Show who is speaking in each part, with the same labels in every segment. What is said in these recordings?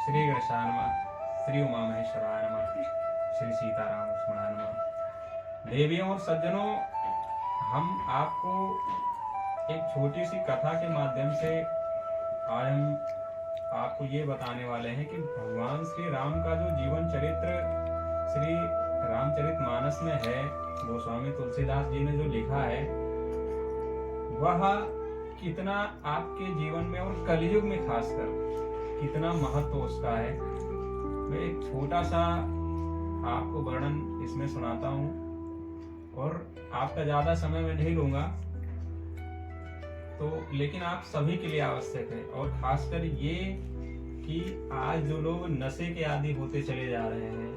Speaker 1: श्री गणेशाय नमः, श्री उमा महेश्वराय नमः, श्री सीताराम लक्ष्मणाय नमः। देवियों और सज्जनों, हम आपको एक छोटी सी कथा के माध्यम से आज हम आपको ये बताने वाले हैं कि भगवान श्री राम का जो जीवन चरित्र श्री रामचरितमानस में है, गोस्वामी तुलसीदास जी ने जो लिखा है, वह कितना आपके जीवन में और कलयुग में खासकर कितना महत्व उसका है। मैं एक छोटा सा आपको वर्णन इसमें सुनाता हूँ और आपका ज्यादा समय मैं नहीं लूंगा, तो लेकिन आप सभी के लिए आवश्यक है। और खासकर ये कि आज जो लोग नशे के आदी होते चले जा रहे हैं,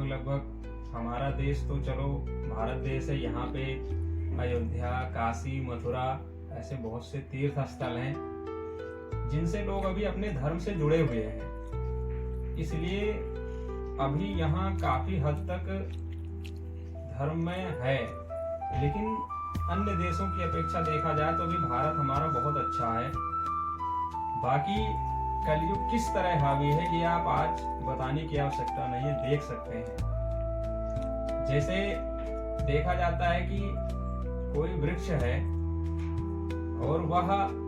Speaker 1: लगभग हमारा देश तो चलो भारत देश है, यहाँ पे अयोध्या, काशी, मथुरा ऐसे बहुत से तीर्थ स्थल हैं जिनसे लोग अभी अपने धर्म से जुड़े हुए हैं। इसलिए अभी यहाँ काफी हद तक धर्म में है, लेकिन अन्य देशों की अपेक्षा देखा जाए तो अभी भारत हमारा बहुत अच्छा है। बाकी कलयुग किस तरह हावी है ये आप आज बताने की आवश्यकता नहीं है, देख सकते हैं। जैसे देखा जाता है कि कोई वृक्ष है और वह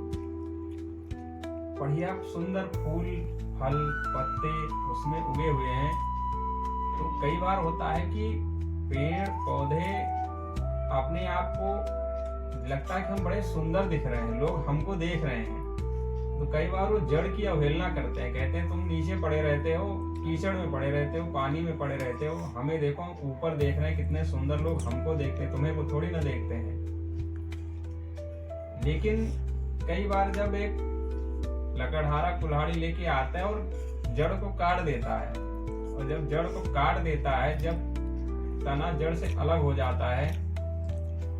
Speaker 1: बढ़िया सुंदर फूल, फल, पत्ते उसमें उगे हुए हैं, तो कई बार होता है कि पेड़ पौधे अपने आप को लगता है कि हम बड़े सुंदर दिख रहे हैं, लोग हमको देख रहे हैं, तो कई बार वो जड़ की अवहेलना करते हैं, कहते हैं तुम नीचे पड़े रहते हो, कीचड़ में पड़े रहते हो, पानी में पड़े रहते हो, हमें देखो हम ऊपर देख रहे हैं, कितने सुंदर लोग हमको देखते हैं, तुम्हें वो थोड़ी ना देखते हैं। लेकिन कई बार जब एक लकड़हारा कुल्हाड़ी लेके आता है और जड़ को काट देता है, और जब जड़ को काट देता है, जब तना जड़ से अलग हो जाता है,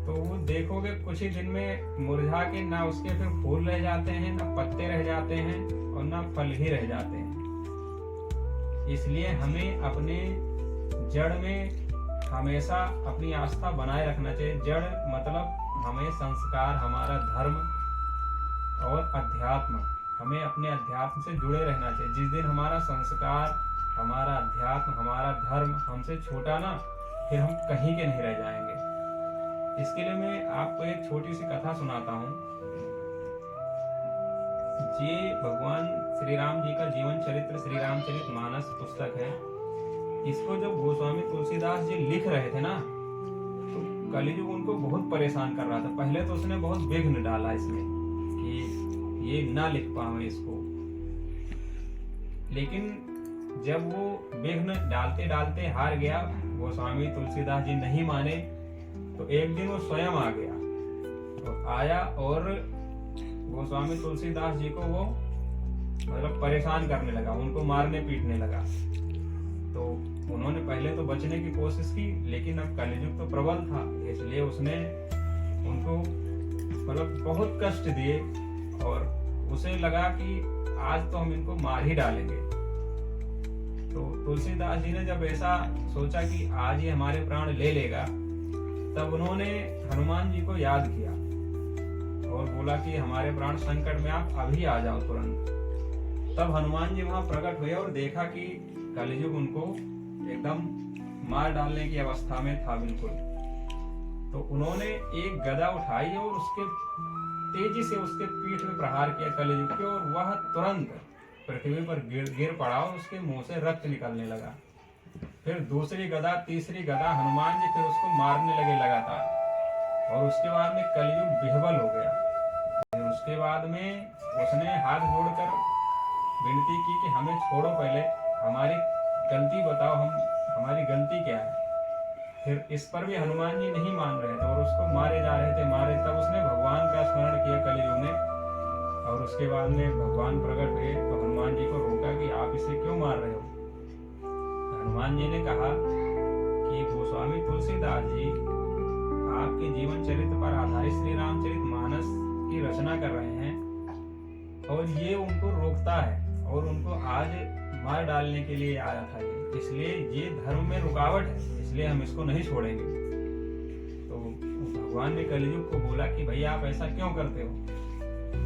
Speaker 1: तो वो देखोगे कुछ ही दिन में मुरझा के ना उसके फिर फूल रह जाते हैं, ना पत्ते रह जाते हैं और ना फल ही रह जाते हैं। इसलिए हमें अपने जड़ में हमेशा अपनी आस्था बनाए रखना चाहिए। जड़ मतलब हमें संस्कार, हमारा धर्म और अध्यात्म, हमें अपने अध्यात्म से जुड़े रहना चाहिए। जिस दिन हमारा संस्कार, हमारा अध्यात्म, हमारा धर्म हमसे छूटा ना, फिर हम कहीं के नहीं रह जाएंगे। इसके लिए मैं आपको एक छोटी सी कथा सुनाता हूँ। ये भगवान श्री राम जी का जीवन चरित्र श्री रामचरितमानस पुस्तक है। इसको जब गोस्वामी तुलसीदास जी लिख रहे थे ना, तो कलयुग उनको बहुत परेशान कर रहा था। पहले तो उसने बहुत विघ्न डाला इसमें कि ये ना लिख पावे इसको, लेकिन जब वो विघ्न डालते डालते हार गया, गोस्वामी तुलसीदास जी नहीं माने, तो एक दिन वो स्वयं आ गया, तो आया और गोस्वामी तुलसीदास जी को वो मतलब परेशान करने लगा, उनको मारने पीटने लगा। तो उन्होंने पहले तो बचने की कोशिश की, लेकिन अब कलयुग तो प्रबल था, इसलिए उसने उनको मतलब बहुत कष्ट दिए और उसे लगा कि आज तो हम इनको मार ही डालेंगे। तो तुलसीदास जी ने जब ऐसा सोचा कि आज ये हमारे प्राण ले लेगा, तब उन्होंने हनुमान जी को याद किया और बोला कि हमारे प्राण संकट में, आप अभी आ जाओ तुरंत। तब हनुमान जी वहां प्रकट हुए और देखा कि कलयुग उनको एकदम मार डालने की अवस्था में था बिल्कुल। तो उन्होंने एक गदा उठाई और उसके तेजी से उसके पीठ में प्रहार किया कलयुग के, और वह तुरंत पृथ्वी पर गिर पड़ा और उसके मुंह से रक्त निकलने लगा। फिर दूसरी गदा, तीसरी गदा, हनुमान जी फिर उसको मारने लगे लगातार, और उसके बाद में कलयुग विह्वल हो गया। फिर उसके बाद में उसने हाथ जोड़कर विनती की कि हमें छोड़ो, पहले हमारी गलती बताओ, हमारी गलती क्या है। फिर इस पर भी हनुमान जी नहीं मान रहे थे और उसको मारे जा रहे थे, मारे। तब उसने भगवान का स्मरण किया कलयुग ने, और उसके बाद में भगवान प्रकट हुए तो हनुमान जी को रोका कि आप इसे क्यों मार रहे हो। हनुमान जी ने कहा कि गोस्वामी तुलसीदास जी आपके जीवन चरित्र पर आधारित श्री रामचरितमानस की रचना कर रहे हैं, और ये उनको रोकता है और उनको आज मार डालने के लिए आया था ये, इसलिए ये धर्म में रुकावट है, इसलिए हम इसको नहीं छोड़ेंगे। तो भगवान ने कलयुग को बोला कि भैया आप ऐसा क्यों करते हो।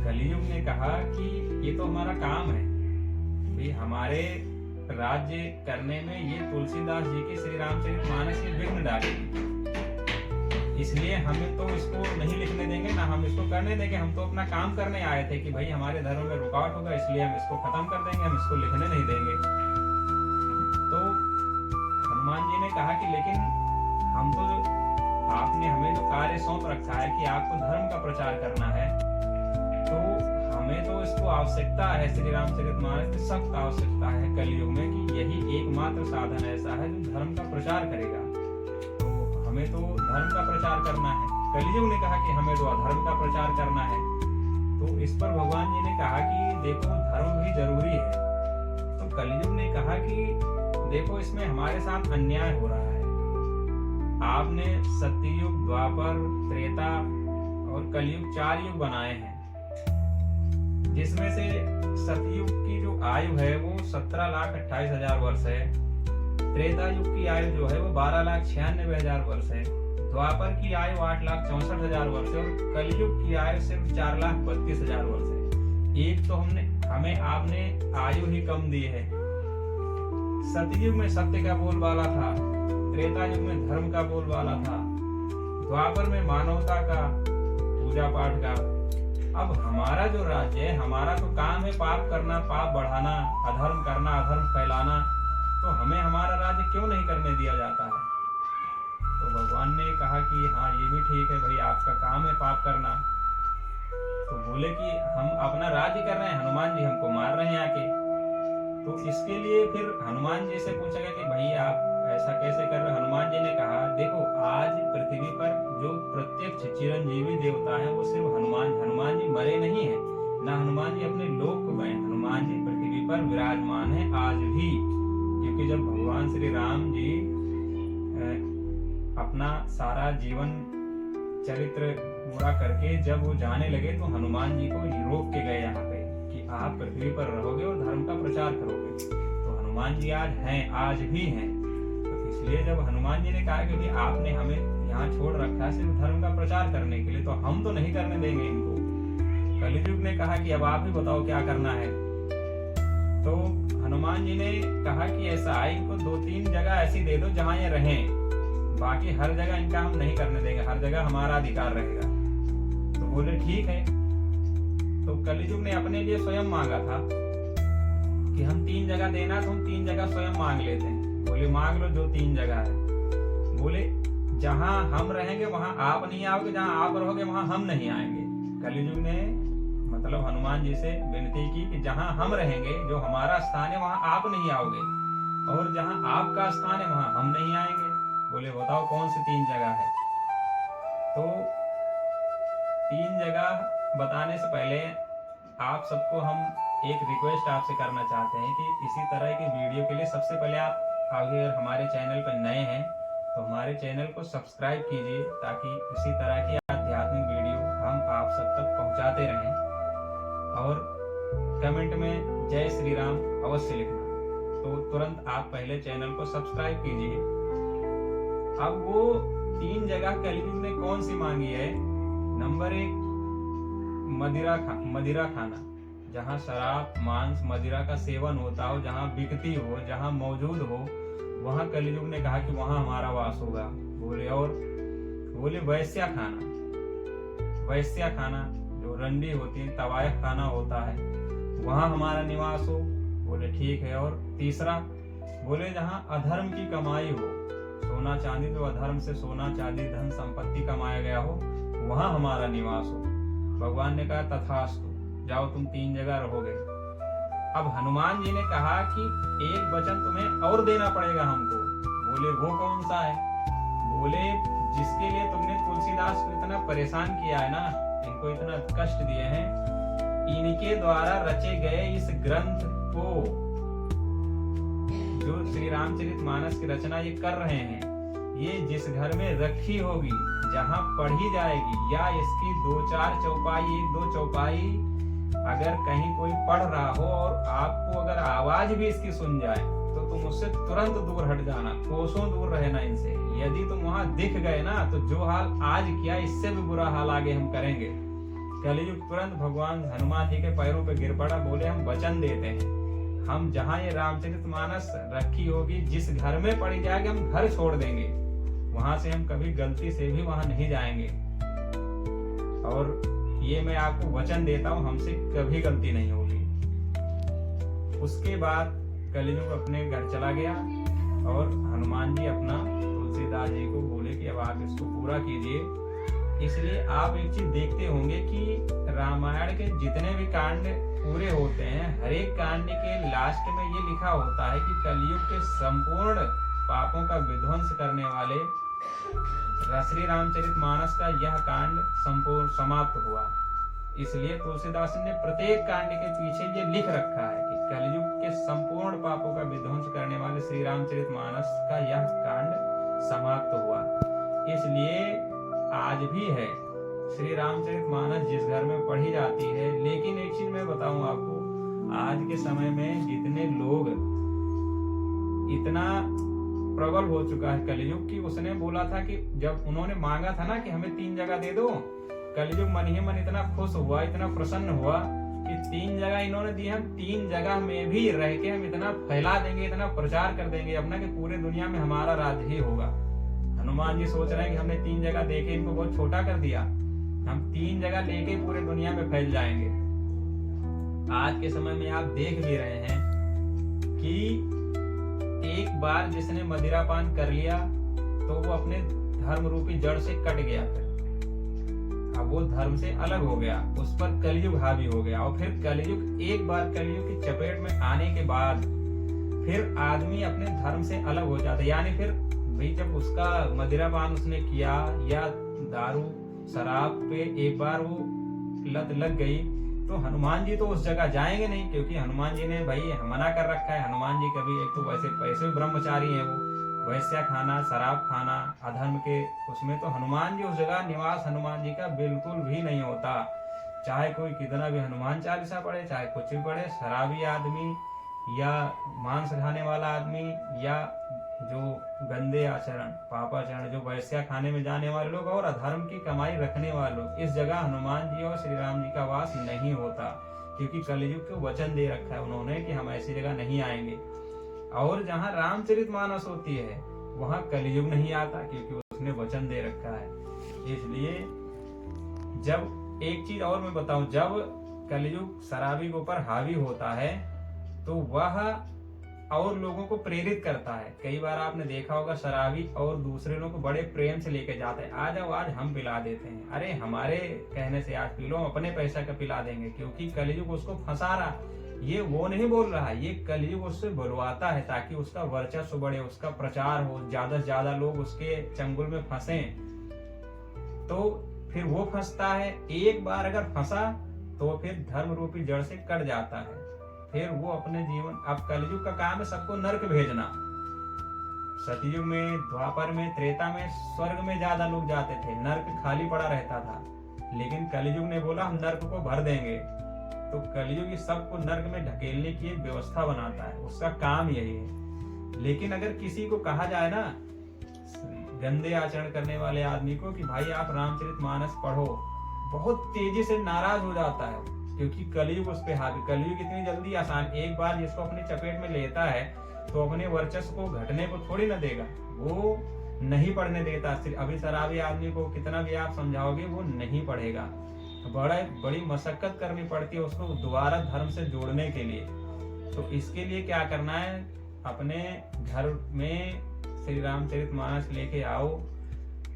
Speaker 1: कलयुग ने कहा कि ये तो हमारा काम है, कि हमारे राज्य करने में ये तुलसीदास जी के श्री रामचरितमानस ये विघ्न डालेगी, इसलिए हमें तो इसको नहीं लिखने देंगे, ना हम इसको करने देंगे। हम तो अपना काम करने आए थे कि भाई हमारे धर्म में रुकावट होगा, इसलिए हम इसको खत्म कर देंगे, हम इसको लिखने नहीं देंगे। तो हनुमान जी ने कहा कि लेकिन हम तो आपने हमें जो कार्य सौंप रखा है कि आपको धर्म का प्रचार करना है, तो हमें तो इसको आवश्यकता है, श्री रामचरितमानस की सख्त आवश्यकता है कलयुग में कि यही एकमात्र साधन ऐसा है जो धर्म का प्रचार करेगा। तो हमें तो धर्म का प्रचार करना है। कलयुग ने कहा कि हमें तो अधर्म का प्रचार करना है। तो इस पर भगवान जी ने कहा कि देखो धर्म भी जरूरी है। तो कलयुग ने कहा कि देखो इसमें हमारे साथ अन्याय हो रहा है। आपने सत्ययुग, द्वापर, त्रेता और कलयुग 4 युग बनाए हैं, जिसमें से सतयुग की जो आयु है वो 17,28,000 वर्ष है। त्रेता युग की आयु जो है वो 12,96,000 वर्ष है। द्वापर की आयु 8,64,000 वर्ष है और कलयुग की आयु सिर्फ 4,32,000 वर्ष है। एक तो हमें आपने आयु ही कम दी है। सतयुग में सत्य का बोलबाला था, त्रेता युग में धर्म का बोलबाला था, द्वापर में मानवता का, पूजा पाठ का। अब हमारा जो राज्य है, हमारा तो काम है पाप करना, पाप बढ़ाना, अधर्म करना, अधर्म फैलाना, तो हमें हमारा राज्य क्यों नहीं करने दिया जाता है? तो भगवान ने कहा कि हाँ ये भी ठीक है भाई, आपका काम है पाप करना। तो बोले कि हम अपना राज्य कर रहे हैं, हनुमान जी हमको मार रहे हैं आके। तो इसके लिए फिर हनुमान जी से पूछा गया कि भाई आप ऐसा कैसे कर रहे? हनुमान जी ने कहा देखो आज पृथ्वी पर जो प्रत्यक्ष चिरंजीवी देवता है वो सिर्फ हनुमान जी मरे नहीं है, ना हनुमान जी अपने लोक को गए। हनुमान जी पृथ्वी पर विराजमान है आज भी, क्योंकि जब भगवान श्री राम जी अपना सारा जीवन चरित्र पूरा करके जब वो जाने लगे तो हनुमान जी को रोक के गए यहाँ पे कि आप पृथ्वी पर रहोगे और धर्म का प्रचार करोगे। तो हनुमान जी आज हैं, आज भी हैं। इसलिए जब हनुमान जी ने कहा कि आपने हमें यहाँ छोड़ रखा है सिर्फ धर्म का प्रचार करने के लिए, तो हम तो नहीं करने देंगे इनको। कलयुग ने कहा कि अब आप ही बताओ क्या करना है। तो हनुमान जी ने कहा कि ऐसा है, इनको 2-3 जगह ऐसी दे दो जहाँ ये रहें, बाकी हर जगह इनका हम नहीं करने देंगे, हर जगह हमारा अधिकार रहेगा। तो बोले ठीक है। तो कलयुग ने अपने लिए स्वयं मांगा था कि हम 3 जगह देना, तो हम 3 जगह स्वयं मांग लेते हैं। बोले मांग लो जो 3 जगह है। बोले जहां हम रहेंगे वहां आप नहीं आओगे, जहां आप रहोगे वहां हम नहीं आएंगे। कलयुग ने मतलब हनुमान जी से विनती की कि जहां हम रहेंगे, जो हमारा स्थान है वहां आप नहीं आओगे, और जहां आपका स्थान है वहां हम नहीं आएंगे। बोले बताओ कौन सी 3 जगह है? तो 3 जगह बताने से पहले आप सबको हम एक रिक्वेस्ट आपसे करना चाहते हैं कि इसी तरह की वीडियो के लिए सबसे पहले आप अगर हमारे चैनल पर नए हैं तो हमारे चैनल को सब्सक्राइब कीजिए, ताकि इसी तरह की आध्यात्मिक वीडियो हम आप सब तक पहुंचाते रहें। और कमेंट में जय श्री राम अवश्य लिखना, तो तुरंत आप पहले चैनल को सब्सक्राइब कीजिए। अब वो 3 जगह कलयुग ने कौन सी मांगी है? नंबर 1 मदिरा खाना, जहाँ शराब, मांस, मदिरा का सेवन होता हो, जहाँ बिकती हो, जहाँ मौजूद हो, वहां कलयुग ने कहा कि वहां हमारा वास होगा। बोले और बोले वैश्या खाना जो रंडी होती है, तवायफ खाना होता है, वहां हमारा निवास हो। बोले ठीक है। और तीसरा बोले जहाँ अधर्म की कमाई हो, सोना चांदी, जो अधर्म से सोना चांदी धन संपत्ति कमाया गया हो, वहां हमारा निवास हो। भगवान ने कहा तथास्तु, जाओ तुम 3 जगह रहोगे। अब हनुमान जी ने कहा कि एक वचन तुम्हें और देना पड़ेगा हमको। बोले वो कौन सा है? बोले जिसके लिए तुमने तुलसीदास को इतना परेशान किया है ना, इनको इतना कष्ट दिए हैं, इनके द्वारा रचे गए इस ग्रंथ को, जो श्री रामचरितमानस की रचना ये कर रहे हैं, ये जिस घर में रखी होगी, जहाँ पढ़ी जाएगी, या इसकी 2-4 चौपाई, 1-2 चौपाई अगर कहीं कोई पढ़ रहा हो और आपको अगर आवाज भी इसकी सुन जाए, तो तुम उससे तुरंत दूर हट जाना, कोसों दूर रहना इनसे। यदि तुम वहां दिख गए ना, तो जो हाल आज किया इससे भी बुरा हाल आगे हम करेंगे। कलयुग तुरंत भगवान हनुमान जी के पैरों पे गिर पड़ा। बोले हम वचन देते हैं, हम जहाँ ये रामचरितमानस रखी होगी, जिस घर में पड़ी जाएगी, हम घर छोड़ देंगे, वहां से हम कभी गलती से भी वहां नहीं जाएंगे। और ये मैं आपको वचन देता हूँ, हमसे कभी गलती नहीं होगी। उसके बाद कलियुग अपने घर चला गया और हनुमान जी अपना तुलसीदास जी को बोले कि अब आप इसको पूरा कीजिए। इसलिए आप एक चीज देखते होंगे कि रामायण के जितने भी कांड पूरे होते हैं, हर एक कांड के लास्ट में ये लिखा होता है कि कलयुग के संपूर्ण पापों का विध्वंस करने वाले श्री रामचरितमानस का यह कांड संपूर्ण समाप्त हुआ। इसलिए तुलसीदास ने प्रत्येक कांड के पीछे ये लिख रखा है कि कलयुग के संपूर्ण पापों का विध्वंस करने वाले श्री रामचरितमानस का यह कांड समाप्त हुआ। इसलिए आज भी है श्री रामचरितमानस जिस घर में पढ़ी जाती है। लेकिन एक चीज मैं बताऊं आपको, आज के समय में जितने लोग, इतना प्रबल हो चुका है कलयुग की, उसने बोला था कि जब उन्होंने मांगा था ना कि हमें 3 जगह दे दो, कलयुग मन ही मन इतना खुश हुआ, इतना प्रसन्न हुआ कि 3 जगह इन्होंने दी। हम 3 जगह में भी रह के हम इतना फैला देंगे, इतना प्रचार कर देंगे अपना कि पूरे दुनिया में हमारा राज ही होगा। हनुमान जी सोच रहे हैं कि हमने 3 जगह देके इनको बहुत छोटा कर दिया, हम 3 जगह लेके पूरे दुनिया में फैल जाएंगे। आज के समय में आप देख भी रहे हैं कि एक बार जिसने मदिरापान कर लिया तो वो अपने धर्म रूपी जड़ से कट गया, फिर अब वो धर्म से अलग हो गया, उस पर कलयुग हावी हो गया। और फिर कलयुग, एक बार कलयुग की चपेट में आने के बाद फिर आदमी अपने धर्म से अलग हो जाता है। यानी फिर भाई जब उसका मदिरापान उसने किया या दारू शराब पे एक बार वो लत लग गई, तो हनुमान जी तो उस जगह जाएंगे नहीं, क्योंकि हनुमान जी ने भाई मना कर रखा है। हनुमान जी कभी, एक तो वैसे ब्रह्मचारी हैं, वो वैश्या खाना, शराब खाना, अधर्म के उसमें, तो हनुमान जी उस जगह निवास हनुमान जी का बिल्कुल भी नहीं होता। चाहे कोई कितना भी हनुमान चालीसा पढ़े, चाहे कुछ भी पढ़े, शराबी आदमी या मांस खाने वाला आदमी या जो गंदे आचरण, पापाचरण, जो वैश्या खाने में जाने वाले लोग और अधर्म की कमाई रखने वाले लोग, इस जगह हनुमान जी और श्री राम जी का वास नहीं होता, क्योंकि कलयुग को वचन दे रखा है उन्होंने कि हम ऐसी जगह नहीं आएंगे। और जहाँ रामचरितमानस होती है वहां कलयुग नहीं आता, क्योंकि उसने वचन दे रखा है। इसलिए जब एक चीज और मैं बताऊं, जब कलयुग शराबी के ऊपर हावी होता है तो वह और लोगों को प्रेरित करता है। कई बार आपने देखा होगा शराबी और दूसरे लोगों को बड़े प्रेम से लेके जाते हैं, आ जाओ आज हम पिला देते हैं, अरे हमारे कहने से आज पी लो, अपने पैसा का पिला देंगे, क्योंकि कलयुग उसको फंसा रहा। ये वो नहीं बोल रहा, ये कलयुग उससे बुलवाता है ताकि उसका वर्चस्व बढ़े, उसका प्रचार हो, ज्यादा से ज्यादा लोग उसके चंगुल में फंसे। तो फिर वो फंसता है, एक बार अगर फंसा तो फिर धर्म रूपी जड़ से कट जाता है। फिर वो अपने जीवन, अब कलयुग का काम है सबको नरक भेजना। सतयुग में, द्वापर में, त्रेता में स्वर्ग में ज्यादा लोग जाते थे, नरक खाली पड़ा रहता था। लेकिन कलयुग ने बोला हम नरक को भर देंगे, तो कलयुग सबको नरक में ढकेलने की एक व्यवस्था बनाता है, उसका काम यही है। लेकिन अगर किसी को कहा जाए ना, गंदे आचरण करने वाले आदमी को, कि भाई आप रामचरितमानस पढ़ो, बहुत तेजी से नाराज हो जाता है, क्योंकि कलयुग उस पे हावी। कलयुग इतनी जल्दी आसान, एक बार जिसको अपनी चपेट में लेता है तो अपने वर्चस्व को घटने को थोड़ी ना देगा, वो नहीं पढ़ने देता। अभी शराबी आदमी को कितना भी आप समझाओगे वो नहीं पढ़ेगा, बड़ी मशक्कत करनी पड़ती है उसको दोबारा धर्म से जोड़ने के लिए। तो इसके लिए क्या करना है, अपने घर में श्री रामचरितमानस लेके आओ।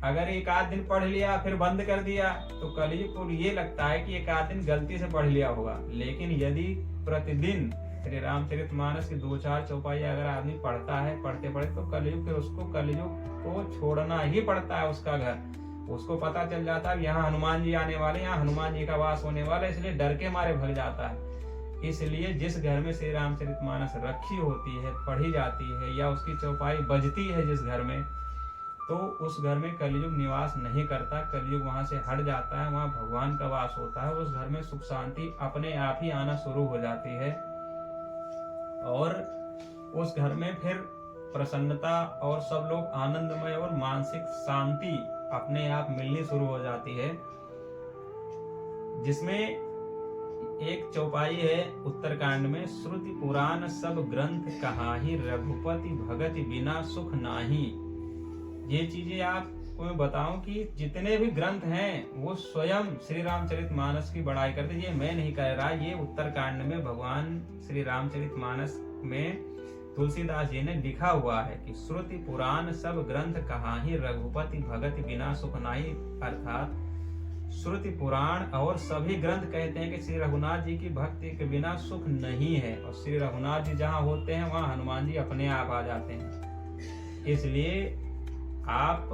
Speaker 1: अगर एक आध दिन पढ़ लिया फिर बंद कर दिया तो कलयुग को ये लगता है कि एक आध दिन गलती से पढ़ लिया होगा। लेकिन यदि प्रतिदिन श्री रामचरितमानस की 2-4 चौपाई अगर आदमी पढ़ता है, पढ़ते पढ़ते, तो कलयुग फिर उसको कलयुग को छोड़ना ही पड़ता है उसका घर। उसको पता चल जाता है यहाँ हनुमान जी आने वाले, यहाँ हनुमान जी का वास होने वाला, इसलिए डर के मारे भग जाता है। इसलिए जिस घर में श्री रामचरितमानस रखी होती है, पढ़ी जाती है, या उसकी चौपाई बजती है जिस घर में, तो उस घर में कलयुग निवास नहीं करता, कलयुग वहां से हट जाता है, वहां भगवान का वास होता है। उस घर में सुख शांति अपने आप ही आना शुरू हो जाती है और उस घर में फिर प्रसन्नता और सब लोग आनंदमय और मानसिक शांति अपने आप मिलनी शुरू हो जाती है। जिसमें एक चौपाई है उत्तरकांड में, श्रुति पुराण सब ग्रंथ कहाहि, रघुपति भगत बिना सुख नाही। ये चीजें आपको मैं बताऊं कि जितने भी ग्रंथ हैं वो स्वयं श्री रामचरितमानस की बड़ाई करते। ये मैं नहीं कह रहा, ये उत्तरकांड में भगवान श्री रामचरितमानस में तुलसीदास जी ने लिखा हुआ है कि श्रुति पुराण सब ग्रंथ कहाहि, रघुपति भगत बिना सुख नाही। अर्थात श्रुति पुराण और सभी ग्रंथ कहते हैं कि श्री रघुनाथ जी की भक्ति के बिना सुख नहीं है, और श्री रघुनाथ जी जहाँ होते हैं वहाँ हनुमान जी अपने आप आ जाते हैं। इसलिए आप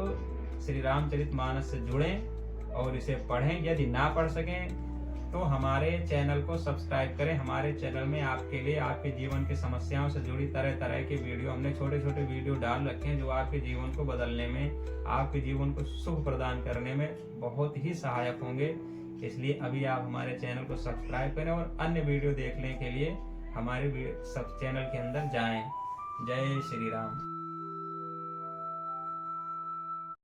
Speaker 1: श्री रामचरितमानस से जुड़ें और इसे पढ़ें। यदि ना पढ़ सकें तो हमारे चैनल को सब्सक्राइब करें। हमारे चैनल में आपके लिए आपके जीवन की समस्याओं से जुड़ी तरह तरह के वीडियो, हमने छोटे छोटे वीडियो डाल रखे हैं जो आपके जीवन को बदलने में, आपके जीवन को सुख प्रदान करने में बहुत ही सहायक होंगे। इसलिए अभी आप हमारे चैनल को सब्सक्राइब करें और अन्य वीडियो देखने के लिए हमारे सब चैनल के अंदर जाएं। जय श्री राम।